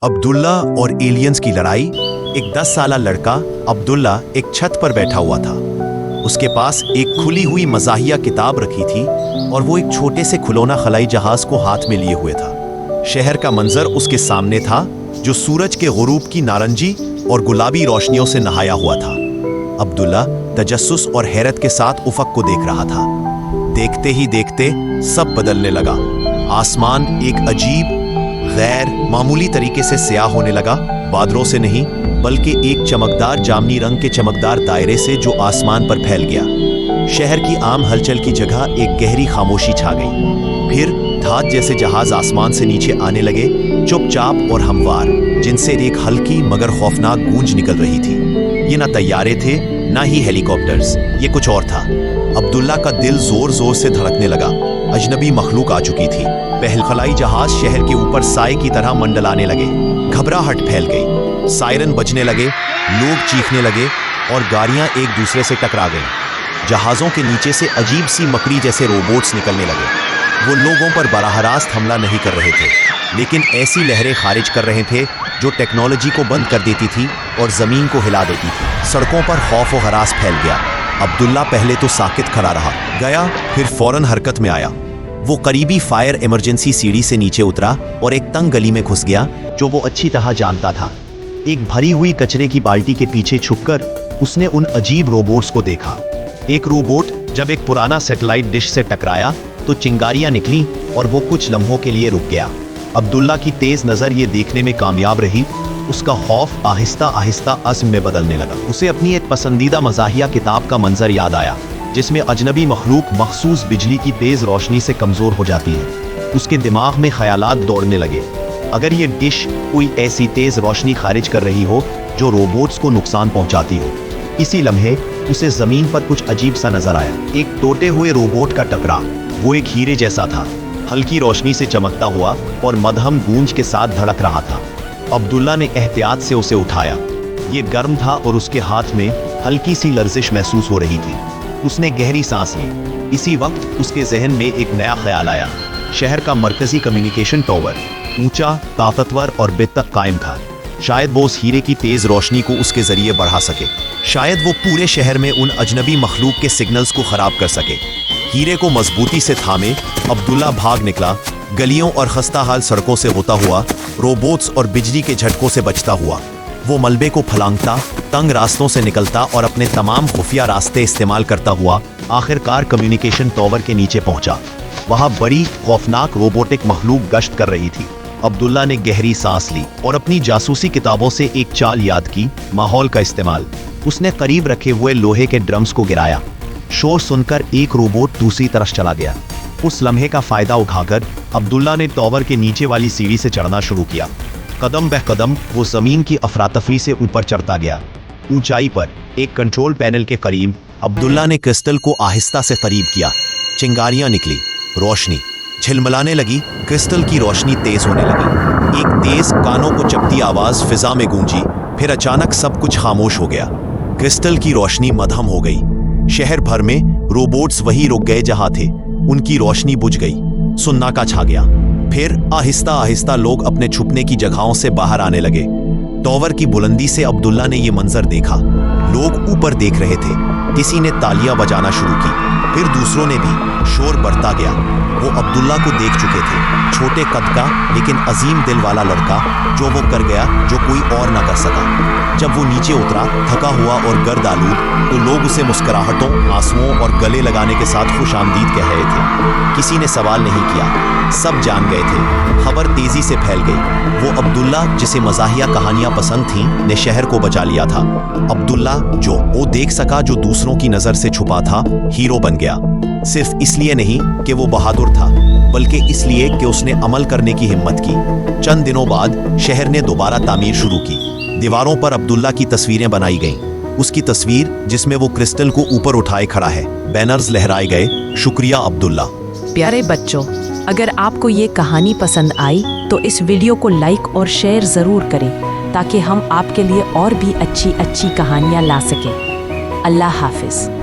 अब्दुल्ला और एलियंस की लड़ाई। एक 10 साला लड़का अब्दुल्ला एक छत पर बैठा हुआ था। उसके पास एक खुली हुई मज़ाहिया किताब रखी थी और वो एक छोटे से खिलौना खलाई जहाज को हाथ में लिए हुए था। शहर का मंजर उसके सामने था, जो सूरज के गुरूब की नारंगी और गुलाबी रोशनियों से नहाया हुआ था। अब्दुल्ला तजस्सुस और हैरत के साथ उफक को देख रहा था। देखते ही देखते सब बदलने लगा। आसमान एक अजीब गैर मामूली तरीके से स्याह होने लगा, बादलों से नहीं बल्कि एक चमकदार जामनी रंग के चमकदार दायरे से जो आसमान पर फैल गया। शहर की आम हलचल की जगह एक गहरी खामोशी छा गई। फिर धात जैसे जहाज आसमान से नीचे आने लगे, चुपचाप और हमवार, जिनसे एक हल्की मगर खौफनाक गूंज निकल रही थी। ये ना तैयारे थे ना ही हेलीकॉप्टर्स, ये कुछ और था। अब्दुल्ला का दिल जोर जोर से धड़कने लगा। अजनबी मखलूक आ चुकी थी। पहलखलाई जहाज शहर के ऊपर साए की तरह मंडलाने लगे। घबराहट फैल गई, सायरन बजने लगे, लोग चीखने लगे और गाड़ियां एक दूसरे से टकरा गईं। जहाज़ों के नीचे से अजीब सी मकड़ी जैसे रोबोट्स निकलने लगे। वो लोगों पर बराह रास्त हमला नहीं कर रहे थे, लेकिन ऐसी लहरें खारिज कर रहे थे जो टेक्नोलॉजी को बंद कर देती थी और ज़मीन को हिला देती थी। सड़कों पर खौफ और हरास फैल गया। अब्दुल्ला पहले तो साकित खड़ा रहा, गया फिर फौरन हरकत में आया। वो करीबी फायर इमरजेंसी सीढ़ी से नीचे उतरा और एक तंग गली में घुस गया जो वो अच्छी तरह जानता था। एक भरी हुई कचरे की बाल्टी के पीछे छुपकर उसने उन अजीब रोबोट्स को देखा। एक रोबोट जब एक पुराना सैटेलाइट डिश से टकराया तो चिंगारियां निकली और वो कुछ लम्हों के लिए रुक गया। अब्दुल्ला की तेज नजर ये देखने में कामयाब रही। उसका खौफ आहिस्ता आहिस्ता अज़्म में बदलने लगा। उसे अपनी एक पसंदीदा मज़ाहिया किताब का मंजर याद आया, जिसमें अजनबी मखलूक मखसूस बिजली की तेज रोशनी से कमजोर हो जाती है। उसके दिमाग में ख्यालात दौड़ने लगे। अगर ये डिश कोई ऐसी तेज रोशनी खारिज कर रही हो जो रोबोट्स को नुकसान पहुंचाती हो। इसी लम्हे उसे जमीन पर कुछ अजीब सा नजर आया। एक टूटे हुए रोबोट का टकरा। वो एक हीरे जैसा था, हल्की रोशनी से चमकता हुआ और मध्यम गूंज के साथ धड़क रहा था। अब्दुल्ला ने एहतियात से उसे उठाया। ये गर्म था और उसके हाथ में हल्की सी लर्जिश महसूस हो रही थी। उसने गहरी सांस ली। इसी वक्त उसके जहन में एक नया ख्याल आया। शहर का मरकजी कम्युनिकेशन टावर ऊंचा, ताकतवर और बेतक कायम था। शायद वो उस हीरे की तेज रोशनी को उसके जरिए बढ़ा सके। शायद वो पूरे शहर में उन अजनबी मखलूक के सिग्नल्स को खराब कर सके। हीरे को मजबूती से थामे अब्दुल्ला भाग निकला, गलियों और खस्ता हाल सड़कों से होता हुआ, रोबोट्स और बिजली के झटकों से बचता हुआ। वो मलबे को फलांगता, तंग रास्तों से निकलता और अपने तमाम खुफिया रास्ते इस्तेमाल करता हुआ आखिरकार कम्युनिकेशन टावर के नीचे पहुंचा। वहां बड़ी खौफनाक रोबोटिक मखलूक गश्त कर रही थी। अब्दुल्ला ने गहरी सांस ली और अपनी जासूसी किताबों से एक चाल याद की, माहौल का इस्तेमाल। उसने करीब रखे हुए लोहे के ड्रम्स को गिराया। शोर सुनकर एक रोबोट दूसरी तरफ चला गया। उस लम्हे का फायदा उठाकर अब्दुल्ला ने टावर के नीचे वाली सीढ़ी से चढ़ना शुरू किया। कदम बह कदम वो जमीन की अफरातफरी से ऊपर चढ़ता गया। ऊंचाई पर एक कंट्रोल पैनल के करीब अब्दुल्ला ने क्रिस्टल को आहिस्ता से करीब किया। चिंगारियां निकली, रोशनी झिलमिलाने लगी, क्रिस्टल की रोशनी तेज होने लगी। एक तेज कानों को चपती आवाज फिजा में गूंजी, फिर अचानक सब कुछ खामोश हो गया। क्रिस्टल की रोशनी मध्यम हो गई। शहर भर में रोबोट्स वहीं रुक गए जहां थे। उनकी रोशनी बुझ गई, सुन्नाका छा गया। फिर आहिस्ता आहिस्ता लोग अपने छुपने की जगहों से बाहर आने लगे। टावर की बुलंदी से अब्दुल्ला ने यह मंजर देखा। लोग ऊपर देख रहे थे। किसी ने तालियां बजाना शुरू की, फिर दूसरों ने भी। शोर बढ़ता गया। वो अब्दुल्ला को देख चुके थे, छोटे कद का लेकिन अजीम दिल वाला लड़का, जो वो कर गया जो कोई और ना कर सका। जब वो नीचे उतरा, थका हुआ और गर्द आलूद, तो लोग उसे मुस्कुराहटों, आंसुओं और गले लगाने के साथ खुशामदीद कह रहे थे। किसी ने सवाल नहीं किया, सब जान गए थे। खबर तेजी से फैल गई। वो अब्दुल्ला, जिसे मज़ाहिया कहानियां पसंद थीं, ने शहर को बचा लिया था। अब्दुल्ला जो वो देख सका जो दूसरों की नजर से छुपा था, हीरो बन गया। सिर्फ इसलिए नहीं कि वो बहादुर था, बल्कि इसलिए कि उसने अमल करने की हिम्मत की। चंद दिनों बाद शहर ने दोबारा तामीर शुरू की। दीवारों पर अब्दुल्ला की तस्वीरें बनाई गईं। उसकी तस्वीर जिसमें वो क्रिस्टल को ऊपर उठाए खड़ा है। बैनर्स लहराए गए, शुक्रिया अब्दुल्ला। प्यारे बच्चों, अगर आपको ये कहानी पसंद आई तो इस वीडियो को लाइक और शेयर ज़रूर करें, ताकि हम आपके लिए और भी अच्छी अच्छी कहानियाँ ला सकें। अल्लाह हाफिज़।